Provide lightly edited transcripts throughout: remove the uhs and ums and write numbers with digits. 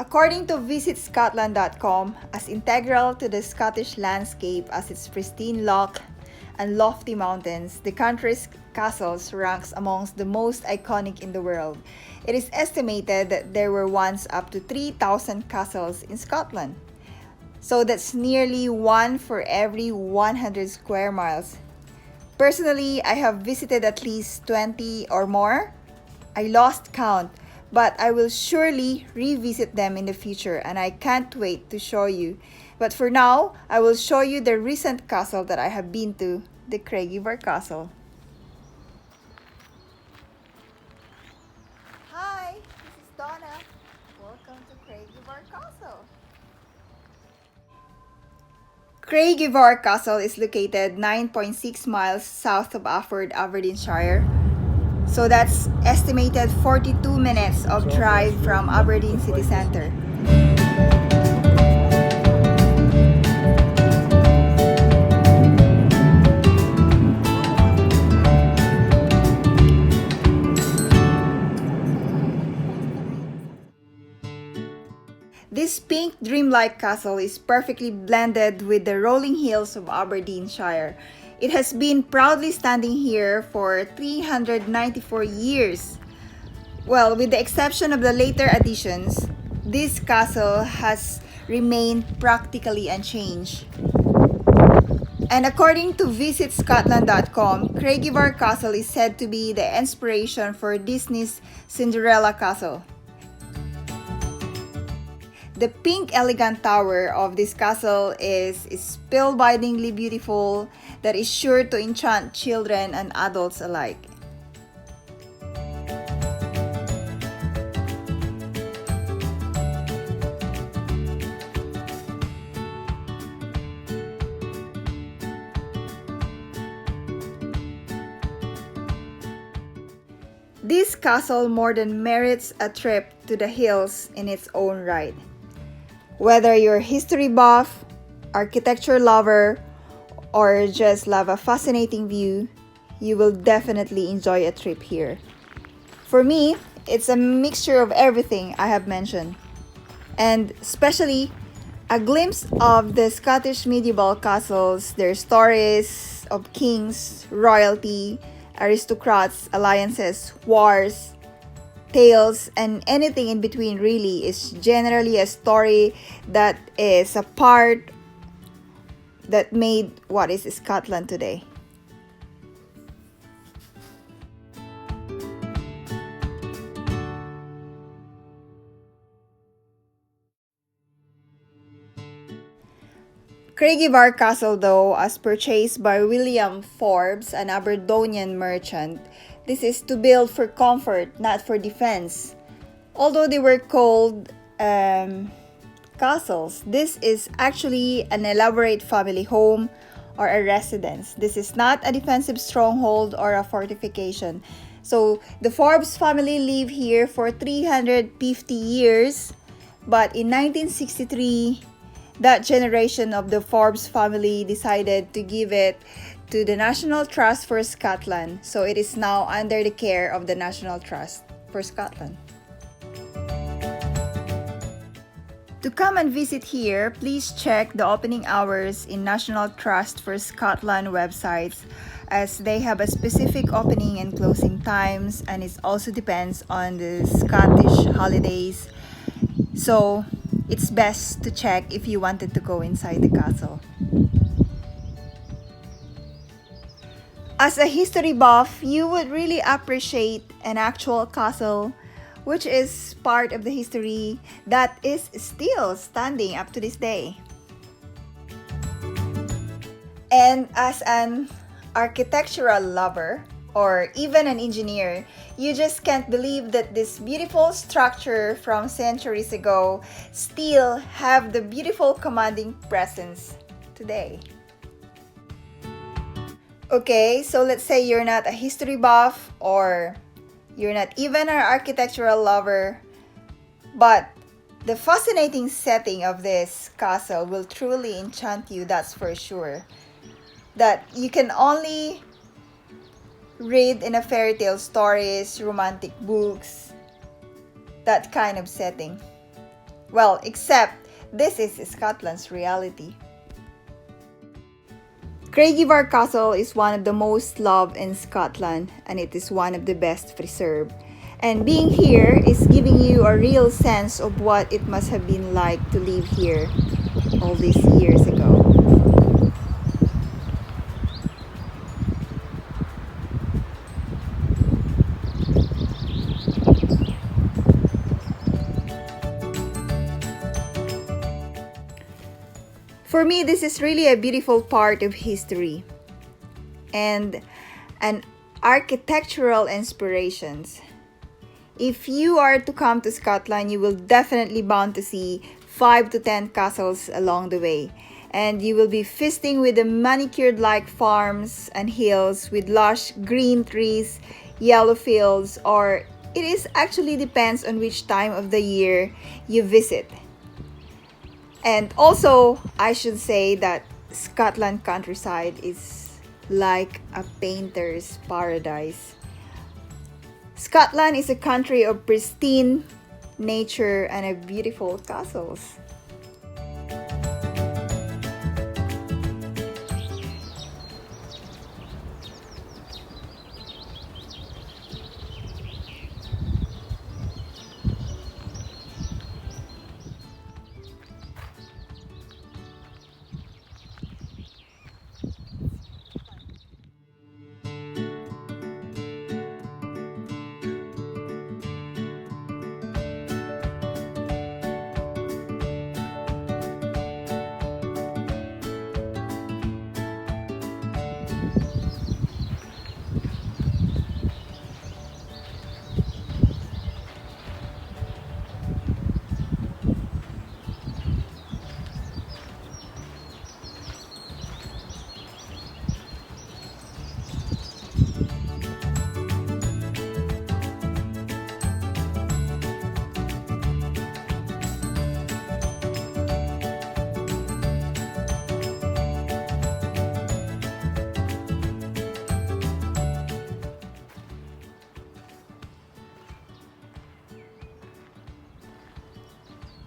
According to visitscotland.com, as integral to the Scottish landscape as its pristine loch and lofty mountains, the country's castles ranks amongst the most iconic in the world. It is estimated that there were once up to 3,000 castles in Scotland. So that's nearly one for every 100 square miles. Personally, I have visited at least 20 or more. I lost count, but I will surely revisit them in the future and I can't wait to show you. But for now, I will show you the recent castle that I have been to, the Craigievar Castle. Hi, this is Donna. Welcome to Craigievar Castle. Craigievar Castle is located 9.6 miles south of Aberdeenshire. So that's estimated 42 minutes of drive from Aberdeen City Center. This pink dreamlike castle is perfectly blended with the rolling hills of Aberdeenshire. It has been proudly standing here for 394 years. Well, with the exception of the later additions, this castle has remained practically unchanged. And according to visitscotland.com, Craigievar Castle is said to be the inspiration for Disney's Cinderella castle. The pink elegant tower of this castle is spellbindingly beautiful that is sure to enchant children and adults alike. This castle more than merits a trip to the hills in its own right. Whether you're a history buff, architecture lover, or just love a fascinating view, you will definitely enjoy a trip here. For me, it's a mixture of everything I have mentioned, and especially a glimpse of the Scottish medieval castles, their stories of kings, royalty, aristocrats, alliances, wars, tales, and anything in between really is generally a story that is a part that made what is Scotland today. Craigievar Castle, though, as purchased by William Forbes, an Aberdonian merchant, this is to build for comfort, not for defense. Although they were called castles, this is actually an elaborate family home or a residence. This is not a defensive stronghold or a fortification. So the Forbes family lived here for 350 years, but in 1963, that generation of the Forbes family decided to give it to the National Trust for Scotland. So it is now under the care of the National Trust for Scotland. To come and visit here, please check the opening hours in National Trust for Scotland websites, as they have a specific opening and closing times, and it also depends on the Scottish holidays. So it's best to check if you wanted to go inside the castle. As a history buff, you would really appreciate an actual castle, which is part of the history that is still standing up to this day. And as an architectural lover, or even an engineer, you just can't believe that this beautiful structure from centuries ago still have the beautiful commanding presence today. Okay, so let's say you're not a history buff or you're not even an architectural lover, but the fascinating setting of this castle will truly enchant you, that's for sure. That you can only read in a fairy tale stories, romantic books, that kind of setting. Well, except this is Scotland's reality. Craigievar Castle is one of the most loved in Scotland, and it is one of the best preserved. And being here is giving you a real sense of what it must have been like to live here all these years ago. For me, this is really a beautiful part of history and an architectural inspirations. If you are to come to Scotland, you will definitely bound to see 5 to 10 castles along the way. And you will be feasting with the manicured-like farms and hills with lush green trees, yellow fields, or it is actually depends on which time of the year you visit. And also, I should say that Scotland countryside is like a painter's paradise. Scotland is a country of pristine nature and a beautiful castles.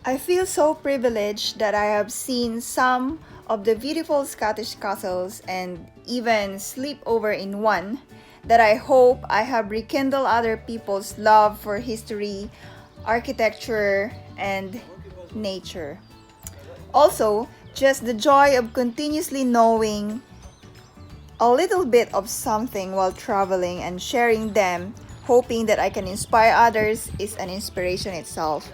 I feel so privileged that I have seen some of the beautiful Scottish castles and even sleep over in one, that I hope I have rekindled other people's love for history, architecture, and nature. Also, just the joy of continuously knowing a little bit of something while traveling and sharing them, hoping that I can inspire others, is an inspiration itself.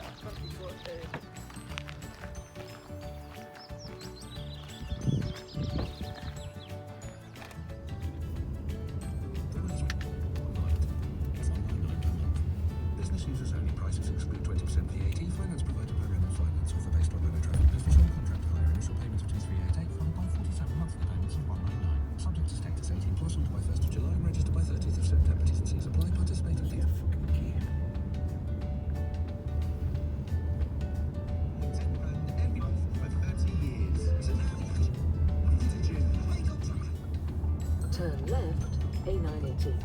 Business users only. Prices exclude 20% VAT. Finance provided by Renault Finance. Offer based on Renault traffic business on contract hire. Initial payment of 2388 followed by 47 monthly payments of 199. Subject to status 18 plus. Ordered by 1st of July. Registered by 30th of September. T's and C's apply. Participating dealer. Every month for 30 years. So now you can Turn left, A980.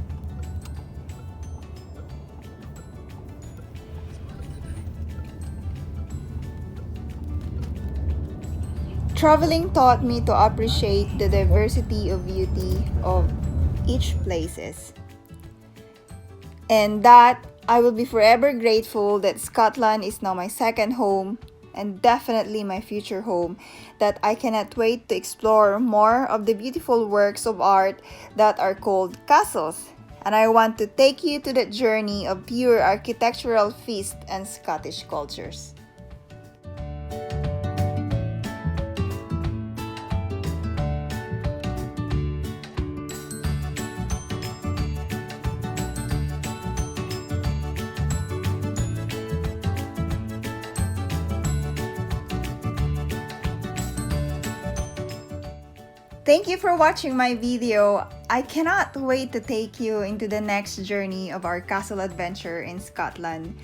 Traveling taught me to appreciate the diversity of beauty of each places. And that I will be forever grateful that Scotland is now my second home and definitely my future home, that I cannot wait to explore more of the beautiful works of art that are called castles. And I want to take you to that journey of pure architectural feast and Scottish cultures. Thank you for watching my video. I cannot wait to take you into the next journey of our castle adventure in Scotland.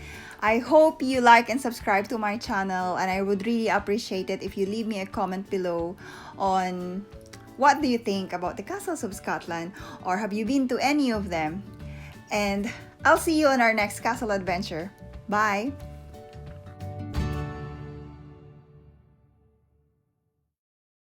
I hope you like and subscribe to my channel, and I would really appreciate it if you leave me a comment below on what do you think about the castles of Scotland, or have you been to any of them? And I'll see you on our next castle adventure. Bye!